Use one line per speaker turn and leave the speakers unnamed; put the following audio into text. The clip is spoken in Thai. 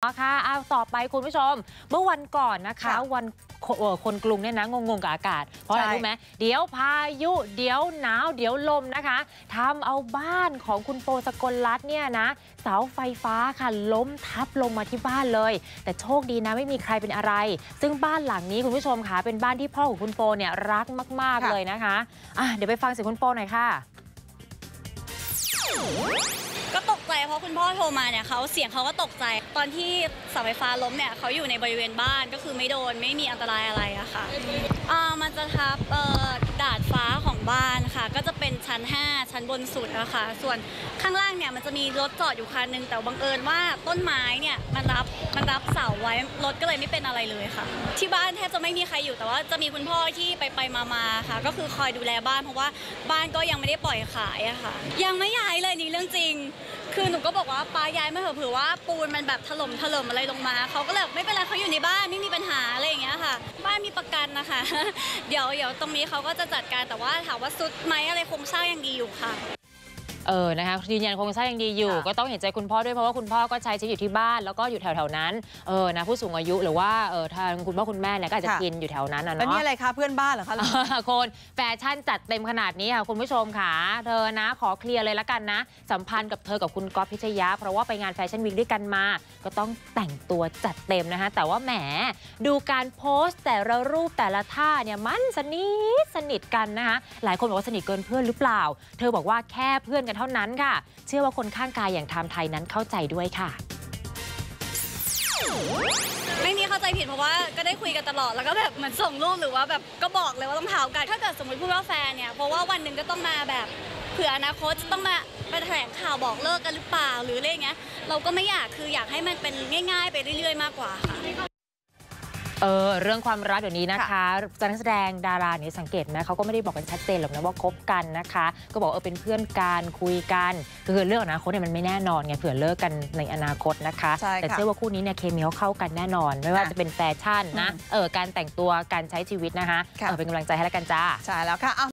ค่ะต่อไปคุณผู้ชมเมื่อวันก่อนนะคะวันคนกรุงเนี่ยนะงงกับอากาศเพราะอะไรรู้ไหมเดี๋ยวพายุเดี๋ยวหนาวเดี๋ยวลมนะคะทำเอาบ้านของคุณโปสกลรัตน์เนี่ยนะเสาไฟฟ้าค่ะล้มทับลงมาที่บ้านเลยแต่โชคดีนะไม่มีใครเป็นอะไรซึ่งบ้านหลังนี้คุณผู้ชมค่ะเป็นบ้านที่พ่อของคุณโปเนี่ยรักมากๆเลยนะคะเดี๋ยวไปฟังเสียงคุณโปหน่อยค่ะ
ก็ตกใจเพราะคุณพ่อโทรมาเนี่ยเสียงเขาก็ตกใจตอนที่เสาไฟฟ้าล้มเนี่ยเขาอยู่ในบริเวณบ้านก็คือไม่โดนไม่มีอันตรายอะไรอะค่ะมันจะทับดาดฟ้าของบ้านค่ะก็จะเป็นชั้น5ชั้นบนสุดอะค่ะส่วนข้างล่างเนี่ยมันจะมีรถจอดอยู่คันนึงแต่บังเอิญว่าต้นไม้เนี่ยมันรับเสาไว้รถก็เลยไม่เป็นอะไรเลยค่ะที่บ้านแทบจะไม่มีใครอยู่แต่ว่าจะมีคุณพ่อที่ไปมาค่ะก็คือคอยดูแลบ้านเพราะว่าบ้านก็ยังไม่ได้ปล่อยขายอะค่ะยังไม่ย้ายเลยนี่เรื่องจริงคือหนูก็บอกว่าป้าย้ายมาเถอะเผื่อว่าปูนมันแบบถล่มอะไรลงมาเขาก็เลยไม่เป็นไรเขาอยู่ในบ้านไม่มีปัญหาอะไรอย่างเงี้ยค่ะบ้านมีประกันนะคะ เดี๋ยวตรงนี้เขาก็จะจัดการแต่ว่าถามว่าซุดไหมอะไรโครงสร้างยังดีอยู่ค่ะ
นะคะยืนยันโครงสร้างยังดีอยู่ก็ต้องเห็นใจคุณพ่อด้วยเพราะว่าคุณพ่อก็ใช้ชีวิตอยู่ที่บ้านแล้วก็อยู่แถวๆนั้นนะผู้สูงอายุหรือว่าทางคุณพ่อคุณแม่เนี่ยก็อาจจะกินอยู่แถวนั้นนะเนาะ
แล้วนี่อะไรคะเพื่อนบ้านเหรอคะ
คนแฟชั่นจัดเต็มขนาดนี้ค่ะคุณผู้ชมค่ะเธอนะขอเคลียร์เลยละกันนะสัมพันธ์กับเธอกับคุณก๊อฟพิชยะเพราะว่าไปงานแฟชั่นวีคด้วยกันมาก็ต้องแต่งตัวจัดเต็มนะคะแต่ว่าแหมดูการโพสต์แต่ละรูปแต่ละท่าเนี่ยมันสนิทกันนะคะหลายคนบอกว่าสนิทเกินเพื่อนหรือเปล่าเธอบอกว่าแค่เพื่อนกันเท่านั้นค่ะเชื่อว่าคนข้างกายอย่างไทม์ไทยนั้นเข้าใจด้วยค่ะ
ไม่มีเข้าใจผิดเพราะว่าก็ได้คุยกันตลอดแล้วก็แบบเหมือนส่งรูปหรือว่าแบบก็บอกเลยว่าต้องถามกันถ้าเกิดสมมติพูดว่าแฟนเนี่ยเพราะว่าวันหนึ่งก็ต้องมาแบบเผื่ออนาคตจะต้องมาแถลงข่าวบอกเลิกกันหรือเปล่าหรืออะไรเงี้ยเราก็ไม่อยากคืออยากให้มันเป็นง่ายๆไปเรื่อยๆมากกว่าค่ะ
เรื่องความรักเดี๋ยวนี้นะคะนักแสดงดาราเนี่ยสังเกตไหมเขาก็ไม่ได้บอกกันชัดเจนหรอกนะว่าคบกันนะคะก็บอกเป็นเพื่อนกันคุยกันคือเรื่องอนาคตเนี่ยมันไม่แน่นอนไงเผื่อเลิกกันในอนาคตนะคะแต่เชื่อว่าคู่นี้เนี่ยเคมีเขาเข้ากันแน่นอนไม่ว่าจะเป็นแฟชั่นนะการแต่งตัวการใช้ชีวิตนะคะเป็นกำลังใจให้แล้วกันจ้า
ใช่แล้วค่ะ